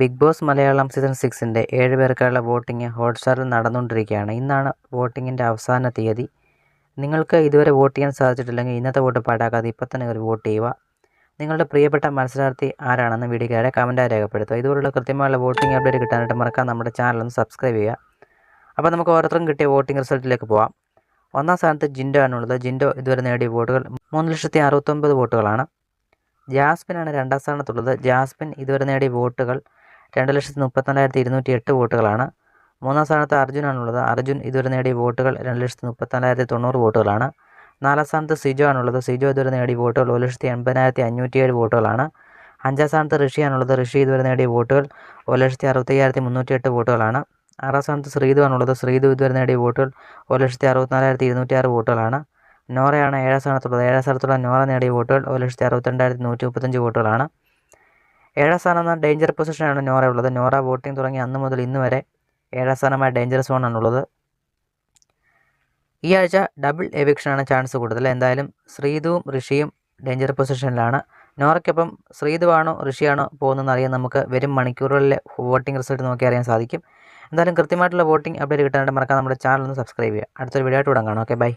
Big boss Malayalam season 6ൻ്റെ 7 പേർക്കുള്ള voting ഹോട്ട്സ്റ്റാറിൽ നടന്നുകൊണ്ടിരിക്കുകയാണ്. ഇന്നാണ് വോട്ടിങ്ങിൻ്റെ അവസാന തീയതി. നിങ്ങൾക്ക് ഇതുവരെ വോട്ട് ചെയ്യാൻ സാധിച്ചിട്ടില്ലെങ്കിൽ ഇന്നത്തെ വോട്ട് പാഴാക്കാതെ ഇപ്പോൾ തന്നെ ഒരു വോട്ട് ചെയ്യുക. നിങ്ങളുടെ പ്രിയപ്പെട്ട മത്സരാർത്ഥി ആരാണെന്ന് വീഡിയോയ്ക്ക് കമൻറ്റായി രേഖപ്പെടുത്തുക. ഇതുപോലുള്ള കൃത്യമായുള്ള വോട്ടിംഗ് അപ്ഡേറ്റ് കിട്ടാനായിട്ട് മറക്കാൻ നമ്മുടെ ചാനൽ ഒന്ന് സബ്സ്ക്രൈബ് ചെയ്യുക. അപ്പോൾ നമുക്ക് ഓരോരുത്തർക്കും കിട്ടിയ വോട്ടിംഗ് റിസൾട്ടിലേക്ക് പോവാം. ഒന്നാം സ്ഥാനത്ത് ജിൻഡോ ആണുള്ളത്. ജിൻഡോ ഇതുവരെ നേടിയ വോട്ടുകൾ 3,69,000 വോട്ടുകളാണ്. ജാസ്മിനാണ് രണ്ടാം സ്ഥാനത്തുള്ളത്. ജാസ്മിൻ ഇതുവരെ നേടിയ വോട്ടുകൾ 2,34,208 വോട്ടുകളാണ്. മൂന്നാം സ്ഥാനത്ത് അർജുനാണുള്ളത്. അർജുൻ ഇതുവരെ നേടിയ വോട്ടുകൾ 2,34,090 വോട്ടുകളാണ്. നാലാം സ്ഥാനത്ത് സിജോ ആണുള്ളത്. സിജോ ഇതുവരെ നേടിയ വോട്ടുകൾ 1,80,507 വോട്ടുകളാണ്. അഞ്ചാം സ്ഥാനത്ത് ഋഷിയാണുള്ളത്. ഋഷി ഇതുവരെ നേടിയ വോട്ടുകൾ 1,65,308 വോട്ടുകളാണ്. ആറാം സ്ഥാനത്ത് ശ്രീതു ആണുള്ളത്. ശ്രീതു ഇതുവരെ നേടിയ വോട്ടുകൾ 1,64,206 വോട്ടുകളാണ്. നോറയാണ് ഏഴാം സ്ഥാനത്തുള്ളത്. ഏഴാം സ്ഥാനത്തുള്ള നോറ നേടിയ വോട്ടുകൾ 1,62,135 വോട്ടുകളാണ്. ഏഴാം സ്ഥാനം ഡേഞ്ചർ പൊസിഷനാണ് നോറ ഉള്ളത്. നോറ വോട്ടിംഗ് തുടങ്ങി അന്ന് മുതൽ ഇന്ന് വരെ ഏഴാം സ്ഥാനമായ ഡേഞ്ചർ സോണാണുള്ളത്. ഈ ആഴ്ച ഡബിൾ എവിക്ഷനാണ് ചാൻസ് കൂടുതൽ. എന്തായാലും ശ്രീതുവും ഋഷിയും ഡേഞ്ചർ പൊസിഷനിലാണ്. നോറയ്ക്കൊപ്പം ശ്രീതുവാണോ ഋഷിയാണോ പോകുന്നതെന്ന് അറിയാൻ നമുക്ക് വരും മണിക്കൂറുകളിലെ വോട്ടിംഗ് റിസൾട്ട് നോക്കി അറിയാൻ സാധിക്കും. എന്തായാലും കൃത്യമായിട്ടുള്ള വോട്ടിംഗ് അപ്ഡേറ്റ് കിട്ടാനായിട്ട് മറക്കാൻ നമ്മുടെ ചാനൽ ഒന്ന് സബ്സ്ക്രൈബ് ചെയ്യുക. അടുത്തൊരു വീഡിയോ ആയിട്ട് കാണാം. Okay, by.